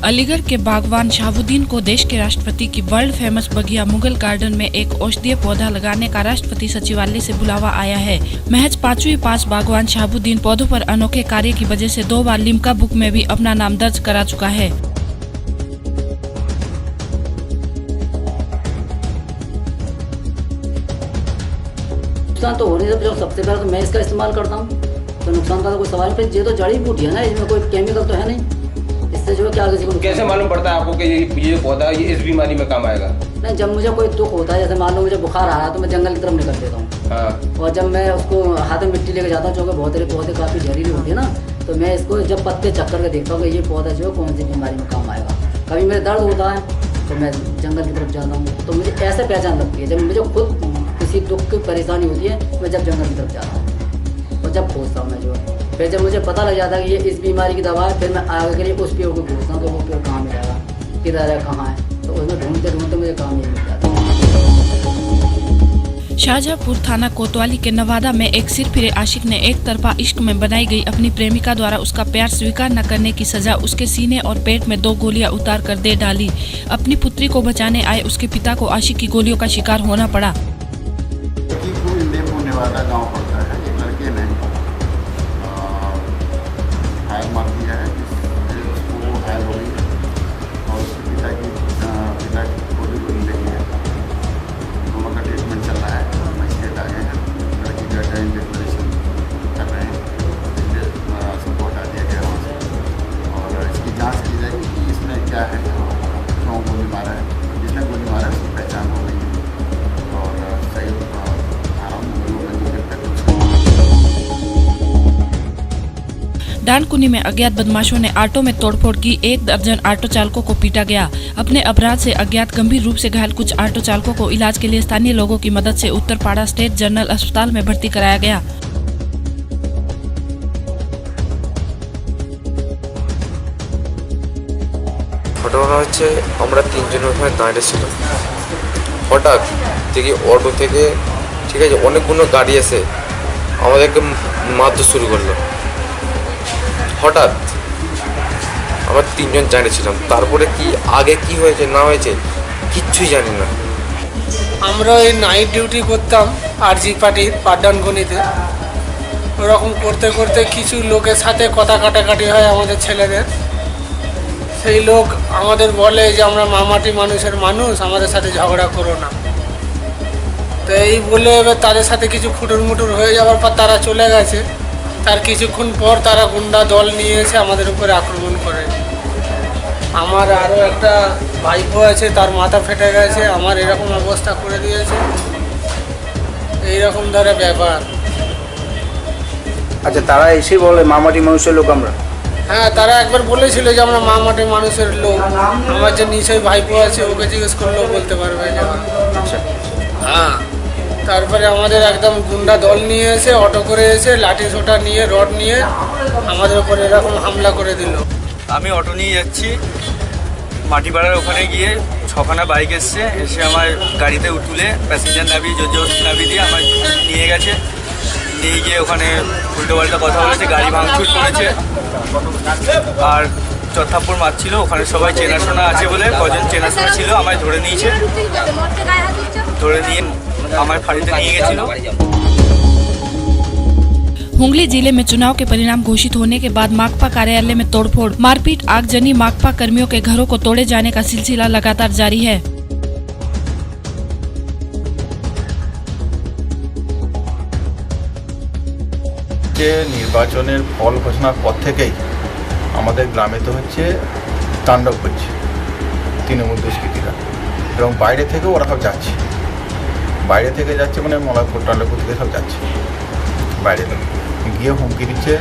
अलीगढ़ के बागवान शहाबुद्दीन को देश के राष्ट्रपति की वर्ल्ड फेमस बगिया मुगल गार्डन में एक औषधीय पौधा लगाने का राष्ट्रपति सचिवालय से बुलावा आया है। महज 5वीं पास बागवान शहाबुद्दीन पौधों पर अनोखे कार्य की वजह से 2 बार लिम्का बुक में भी अपना नाम दर्ज करा चुका है। नुकसान तो हो नहीं सकता। सबसे पहले तो मैं इसका इस्तेमाल करता हूँ, तो नुकसान का तो कोई सवाल नहीं। ये तो जड़ी बूटी है ना, इसमें कोई केमिकल तो है नहीं। इससे जो है क्या किसी को कैसे मालूम पड़ता है आपको कि ये पौधा ये इस बीमारी में काम आएगा? नहीं, जब मुझे कोई दुख होता है, जैसे मान लो मुझे बुखार आ रहा है तो मैं जंगल की तरफ निकल देता हूँ। हाँ। और जब मैं उसको हाथ में मिट्टी लेके जाता हूँ, जो कि बहुत सारे पौधे काफ़ी जहरीली होती है ना, तो मैं इसको जब पत्ते चेक करके देखता हूँ कि ये पौधा जो है कौन सी बीमारी में काम आएगा। कभी मेरे दर्द होता है तो मैं जंगल की तरफ जाता हूँ, तो मुझे ऐसे पहचान लगती है। जब मुझे खुद किसी दुख की परेशानी होती है, मैं जब जंगल की तरफ जाता हूँ और जब खोजता हूँ मैं जो है, फिर जब मुझे पता लग जाता है कि ये इस बीमारी की दवा है, फिर मैं आगे के लिए उस पेड़ को पूछता हूँ कि वो पेड़ कहाँ मिलेगा, किधर है, कहाँ है, तो उसमें ढूंढते ढूंढते मुझे काम ये मिल जाता है। शाहजहांपुर थाना कोतवाली के नवादा में एक सिरफिरे आशिक ने एक तरफा इश्क में बनाई गई अपनी प्रेमिका द्वारा उसका प्यार स्वीकार न करने की सजा उसके सीने और पेट में 2 गोलियां उतार कर दे डाली। अपनी पुत्री को बचाने आए उसके पिता को आशिक की गोलियों का शिकार होना पड़ा। नवादा गाँव पड़ता है। एक लड़के ने फायर मार दिया है, उसको फायर हो गई और उसके पिता की गोली लगी है। दोनों का ट्रीटमेंट चल रहा है। मजिस्ट्रेट आ गए हैं, लड़की का टाइम डिक्लेरेशन कर रहे हैं, सपोर्ट आ दिया गया वहाँ से और इसकी जांच की जाएगी कि इसमें क्या है, क्यों गोली मारा है। जिसने गोली मारा है उसकी पहचान हो गई है और सही डानकुनी में अज्ञात बदमाशों ने ऑटो में तोड़फोड़ की। 1 दर्जन ऑटो चालकों को पीटा गया। अपने अपराध से अज्ञात गंभीर रूप से घायल कुछ ऑटो चालकों को इलाज के लिए स्थानीय लोगों की मदद से उत्तरपाड़ा स्टेट जनरल अस्पताल में भर्ती कराया गया। ঘটনা হচ্ছে আমরা 3 জন ওখানে দাঁড়িয়ে ছিলাম। হঠাৎ দেখি অটো থেকে ঠিক আছে অনেকগুলো গাড়ি এসে আমাদেরকে মারতে শুরু করলো। হঠাৎ আমরা 3 জন দাঁড়িয়ে ছিলাম। তারপরে কি আগে কি হয়েছে না হয়েছে কিচ্ছুই জানি না। আমরা এই নাইট ডিউটি করতাম আরজি পার্টির পাড্ডানগনিতে। ওরকম করতে করতে কিছু লোকের সাথে কথা কাটাকাটি হয় আমাদের ছেলেদের। সেই লোক আমাদের বলে যে আমরা মামাটি মানুষের মানুষ, আমাদের সাথে ঝগড়া করো না। তো এই বলে এবার তাদের সাথে কিছু খুটুর মুটুর হয়ে যাওয়ার পর তারা চলে গেছে। তার কিছুক্ষণ পর তারা গুন্ডা দল নিয়ে এসে আমাদের উপরে আক্রমণ করে। আমার আরও একটা ভাইপো আছে, তার মাথা ফেটে গেছে, আমার এরকম অবস্থা করে দিয়েছে। এইরকম ধরে ব্যাপার। আচ্ছা, তারা এসে বলে মামাটি মানুষের লোক আমরা? হ্যাঁ, তারা একবার বলেছিল যে আমরা মামাটি মানুষের লোক। আমার যে নিশ্চয়ই ভাইপো আছে, ওকে জিজ্ঞেস করলেও বলতে পারবে যে হ্যাঁ। তারপরে আমাদের একদম গুন্ডা দল নিয়ে এসে অটো করে এসে লাঠি সোটা নিয়ে রড নিয়ে আমাদের উপরে এরকম হামলা করে দিল। আমি অটো নিয়ে যাচ্ছি, মাটিপাড়ার ওখানে গিয়ে 6খানা বাইক এসে আমার গাড়িতে তুলে প্যাসেঞ্জার নামিয়ে জোর নামিয়ে দিয়ে আমার নিয়ে গেছে। নিয়ে গিয়ে ওখানে উল্টো পাল্টা কথা বলেছে, গাড়ি ভাঙচুর করেছে আর চত্থাপ্পড় মারছিল। ওখানে সবাই চেনাশোনা আছে বলে কজন চেনাশোনা ছিল আমায় ধরে নিয়েছে, ধরে নিয়ে আমার ফাঁড়িতে নিয়ে গেছিল। हुगली जिले में चुनाव के परिणाम घोषित होने के बाद माकपा कार्यालय में तोड़फोड़, मारपीट, आगजनी, माकपा कर्मियों के घरों को तोड़े जाने का सिलसिला लगातार जारी है। নির্বাচনের ফল ঘোষণার পর থেকেই আমাদের গ্রামে তো হচ্ছে তাণ্ডব করছে তৃণমূল দুষ্কৃতীরা, এবং বাইরে থেকেও ওরা সব যাচ্ছে। বাইরে থেকে যাচ্ছে মানে মলাপুর টাণ্ডবপুর থেকে সব যাচ্ছে বাইরে থেকে গিয়ে হুমকি দিচ্ছে।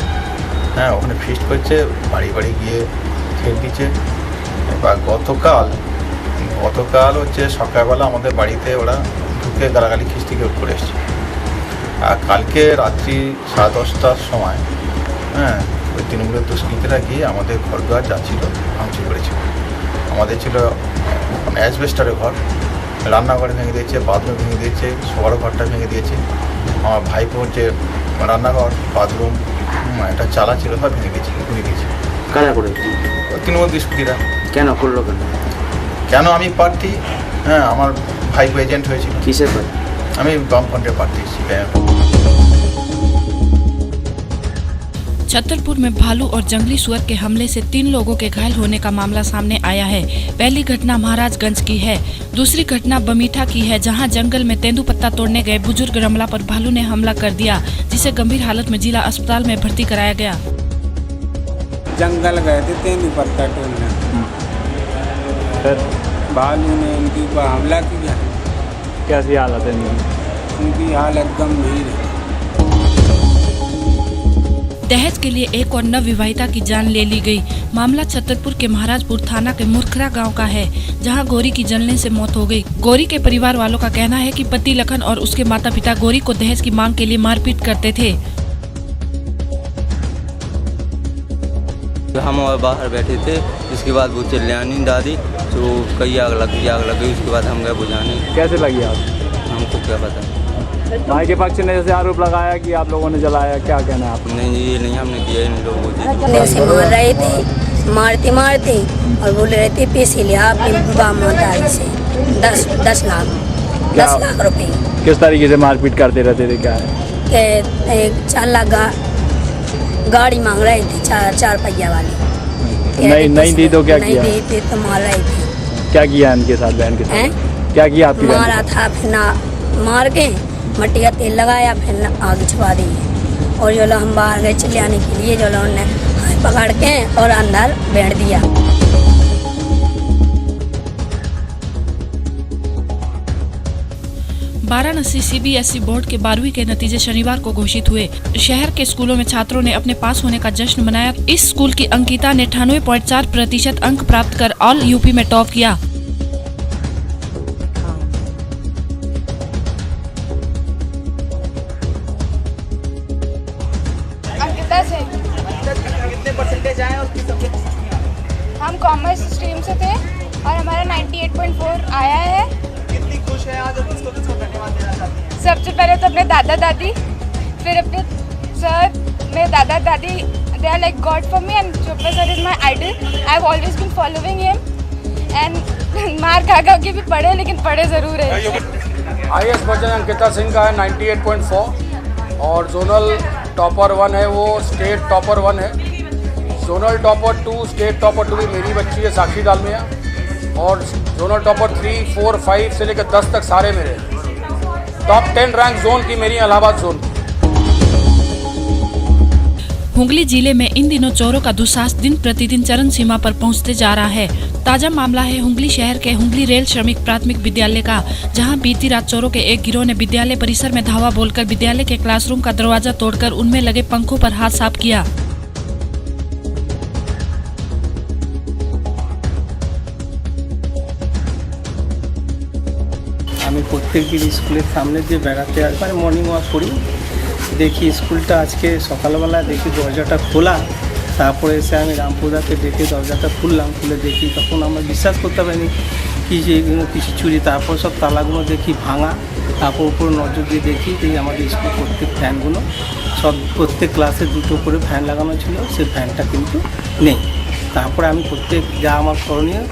হ্যাঁ, ওখানে ফিস্ট করছে, বাড়ি বাড়ি গিয়ে ছেড় দিচ্ছে। এবার গতকাল হচ্ছে সকালবেলা আমাদের বাড়িতে ওরা ঢুকে গালাগালি খিস্তি করে এসছে। আর কালকে রাত্রি 10:30টার সময় ওই তৃণমূলের দুষ্কৃতীরা গিয়ে আমাদের ঘর দুয়ার যা ছিল ভাঙচুর করেছিল। আমাদের ছিল অ্যাসবেস্টারের ঘর, রান্নাঘরে ভেঙে দিয়েছে, বাথরুম ভেঙে দিয়েছে, শোয়ার ঘরটা ভেঙে দিয়েছে। আমার ভাইপোর যে রান্নাঘর, বাথরুম, একটা চালা ছিল সব ভেঙে দিয়েছে, ঘুরিয়ে দিয়েছে। কারা করেছে? তৃণমূল দুষ্কৃতীরা। কেন করলো কেন? কেন? আমি প্রার্থী, হ্যাঁ, আমার ভাইপো এজেন্ট হয়েছিল। কিসের প্রার্থী? আমি বামফ্রন্টের প্রার্থী সিপিআইএম। छतरपुर में भालू और जंगली सुअर के हमले से 3 लोगों के घायल होने का मामला सामने आया है। पहली घटना महाराजगंज की है, दूसरी घटना बमीठा की है, जहां जंगल में तेंदुपत्ता तोड़ने गए बुजुर्ग रमला पर भालू ने हमला कर दिया, जिसे गंभीर हालत में जिला अस्पताल में भर्ती कराया गया। जंगल गए थे तेंदुपत्ता तोड़ने, फिर भालू ने उनके ऊपर हमला किया। कैसी हालत है उनकी हालत गंभीर है। दहेज के लिए एक और नवविवाहिता की जान ले ली गई। मामला छतरपुर के महाराजपुर थाना के मुरखरा गांव का है, जहां गौरी की जलने से मौत हो गई। गौरी के परिवार वालों का कहना है कि पति लखन और उसके माता पिता गौरी को दहेज की मांग के लिए मारपीट करते थे। हम और बाहर बैठे थे, इसके बाद वो चिल्लानी दादी, तो कई आग लग गई। उसके बाद हम गए बुझाने। कैसे लगी आग? हमको क्या पता। भाई के पक्ष ने जैसे आरोप लगाया कि आप लोगों ने जलाया, क्या कहना है आप? नहीं, ये नहीं हमने किया, इन लोगों से मार रहे थे, मारते और बोल रहे थे पैसे ले आपने बामदारी से 10 लाख रुपए। किस तरीके से मारपीट करते रहते थे? क्या है? 4 लाख गाड़ी मांग रहे थे, 4 पहिया वाली। नहीं दी तो क्या किया? नहीं दी तो मार रहे थे। क्या किया इनके साथ, बहन के साथ क्या किया आपकी? मारा था, फिर मार के मट्टी का तेल लगाया, फिर आग छुपा दी। और जो हम बाहर गए चिल्लाने के लिए, जो उन्होंने पकड़ के और अंदर बैठ दिया। वाराणसी सीबीएसई बोर्ड के 12वीं के नतीजे शनिवार को घोषित हुए। शहर के स्कूलों में छात्रों ने अपने पास होने का जश्न मनाया। इस स्कूल की अंकिता ने 98.4% अंक प्राप्त कर ऑल यूपी में टॉप किया। कितने परसेंटेज आए उसकी सब्जेक्ट? हम कॉमर्स स्ट्रीम से थे और हमारा 98.4 आया है। कितनी खुश है आज और किसको धन्यवाद देना चाहती हैं? सबसे पहले तो अपने दादा दादी, फिर अपने सर, मेरे दादा दादी, they are like god for me and Chopra sir is my idol. I have always been following him and मार खा के भी पढ़े, लेकिन पढ़े जरूर है। हाईएस्ट वर्जन अंकिता सिंह का है 98.4 और जोनल टॉपर 1 है, वो स्टेट टॉपर 1 है। जोनल टॉपर 2, स्टेट टॉपर 2 भी मेरी बच्ची है, साक्षी दालमिया। और जोनल टॉपर 3, 4, 5 से लेकर 10 तक सारे मेरे। टॉप 10 रैंक जोन की मेरी इलाहाबाद जोन। हुगली जिले में इन दिनों चोरों का दुस्साहस दिन प्रतिदिन चरम सीमा पर पहुंचते जा रहा है। ताजा मामला है हुगली शहर के हुगली रेल श्रमिक प्राथमिक विद्यालय का, जहां बीती रात चोरों के एक गिरोह ने विद्यालय परिसर में धावा बोलकर विद्यालय के क्लासरूम का दरवाजा तोड़कर उनमें लगे पंखों पर हाथ साफ किया। আমি প্রত্যেকদিন স্কুলের সামনে দিয়ে বেড়াতে আসবার মর্নিং ওয়াক করি, দেখি স্কুলটা আজকে সকালবেলা দেখি দরজাটা খোলা। তারপরে এসে আমি রামপুরদাকে ডেকে দরজাটা খুলে দেখি, তখন আমরা বিশ্বাস করতে পারিনি কি যে এগুলো কিছু চুরি। তারপর সব তালাগুলো দেখি ভাঙা, তারপর উপর নজর দিয়ে দেখি যে আমাদের স্কুল প্রত্যেক ফ্যানগুলো প্রত্যেক ক্লাসে 2টো করে ফ্যান লাগানো ছিল, সেই ফ্যানটা কিন্তু নেই। তারপরে আমি প্রত্যেক যা আমার করণীয়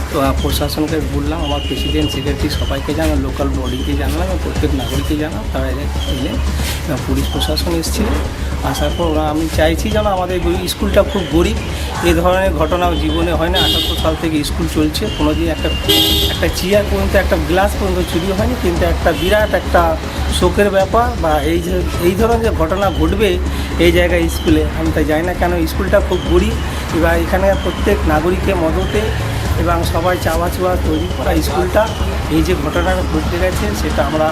তো প্রশাসনকে বললাম, আমার প্রেসিডেন্ট সেক্রেটারি সবাইকে জানালাম, লোকাল বডিকে জানালাম, প্রত্যেক নাগরিককে জানালাম। তারা এলেন, পুলিশ প্রশাসন এসেছিল। আসার পর আমি চাইছি যেন আমাদের স্কুলটা খুব গরিব, এই ধরনের ঘটনা জীবনে হয় না। 78 সাল থেকে স্কুল চলছে, কোনোদিন একটা চেয়ার পর্যন্ত, একটা গ্লাস পর্যন্ত চুরি হয়নি। কিন্তু একটা বিরাট একটা শোকের ব্যাপার, বা এই ধরনের যে ঘটনা ঘটবে এই জায়গায় স্কুলে, আমি তাই জানি না কেন। স্কুলটা খুব গরিব, এবার এখানে প্রত্যেক নাগরিকের মদতে এবং সবাই চাওয়া তৈরি করা স্কুলটা এই যে ঘটনাটা ঘটতে গেছে, সেটা আমরা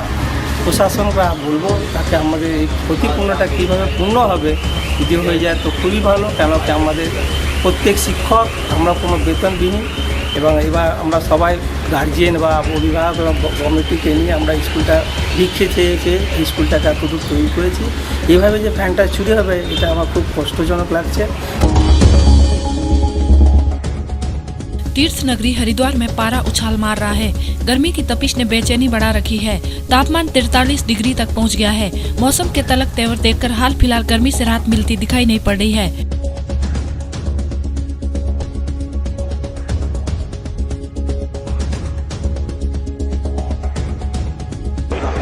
প্রশাসনরা বলবো তাকে আমাদের এই ক্ষতিপূর্ণটা কীভাবে পূর্ণ হবে যদি হয়ে যায় তো খুবই ভালো। কেন কি আমাদের প্রত্যেক শিক্ষক আমরা কোনো বেতনবিহীন, এবং এবার আমরা সবাই গার্জিয়ান বা অভিভাবক এবং কমিটিকে নিয়ে আমরা স্কুলটা ভিক্ষে চেয়ে স্কুলটাকে এতটুকু তৈরি করেছি। এইভাবে যে ফ্যানটা চুরি হবে এটা আমার খুব কষ্টজনক লাগছে। तीर्थ नगरी हरिद्वार में पारा उछाल मार रहा है। गर्मी की तपिश ने बेचैनी बढ़ा रखी है। तापमान 43 डिग्री तक पहुंच गया है। मौसम के तलक तेवर देखकर हाल फिलहाल गर्मी से राहत मिलती दिखाई नहीं पड़ रही है।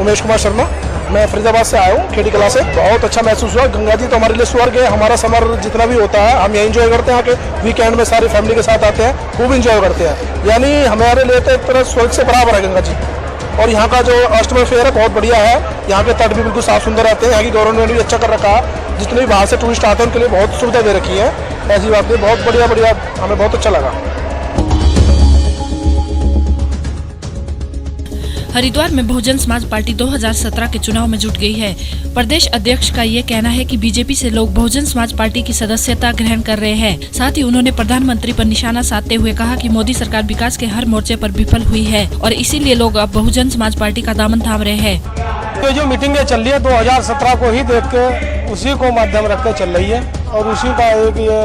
उमेश कुमार शर्मा। मैं फरीदाबाद से आया हूँ, खेड़ी कला से। बहुत अच्छा महसूस हुआ। गंगा जी तो हमारे लिए स्वर्ग है। हमारा समर जितना भी होता है हम यही एंजॉय करते हैं। आके वीकेंड में सारी फैमिली के साथ आते हैं, खूब एंजॉय करते हैं। यानी हमारे लिए तो एक तरह स्वर्ग से बराबर है गंगा जी। और यहाँ का जो अष्टमी फेयर है बहुत बढ़िया है। यहाँ के तट भी बिल्कुल साफ सुंदर रहते हैं। यहाँ की गवर्नमेंट ने भी अच्छा कर रखा है। जितने भी बाहर से टूरिस्ट आते हैं उनके लिए बहुत सुविधा दे रखी है। ऐसी बात है, बहुत बढ़िया, हमें बहुत अच्छा लगा। हरिद्वार में बहुजन समाज पार्टी 2017 के चुनाव में जुट गई है। प्रदेश अध्यक्ष का ये कहना है कि बीजेपी से लोग बहुजन समाज पार्टी की सदस्यता ग्रहण कर रहे हैं। साथ ही उन्होंने प्रधानमंत्री पर निशाना साधते हुए कहा कि मोदी सरकार विकास के हर मोर्चे पर विफल हुई है और इसीलिए लोग अब बहुजन समाज पार्टी का दामन थाम रहे हैं। तो जो मीटिंगें चल रही है 2017 को ही देख के उसी को माध्यम रख के चल रही है और उसी का एक ये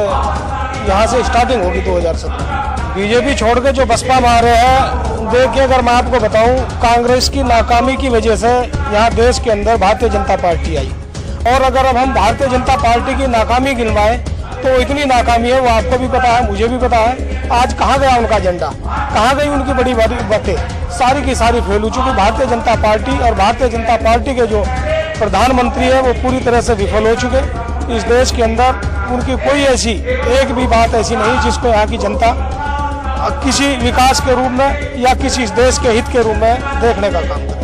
यहाँ से स्टार्टिंग होगी 2017। बीजेपी छोड़ के जो बसपा में आ रहे हैं, देखिए अगर मैं आपको बताऊं, कांग्रेस की नाकामी की वजह से यहाँ देश के अंदर भारतीय जनता पार्टी आई। और अगर अब हम भारतीय जनता पार्टी की नाकामी गिनवाएं तो इतनी नाकामी है, वो आपको भी पता है, मुझे भी पता है। आज कहाँ गया उनका एजेंडा, कहाँ गई उनकी बड़ी बातें, सारी की सारी फेल हो चुकी। भारतीय जनता पार्टी और भारतीय जनता पार्टी के जो प्रधानमंत्री है वो पूरी तरह से विफल हो चुके। इस देश के अंदर उनकी कोई ऐसी एक भी बात ऐसी नहीं जिसको यहाँ की जनता किसी विकास के रूप में या किसी देश के हित के रूप में देखने का काम करे।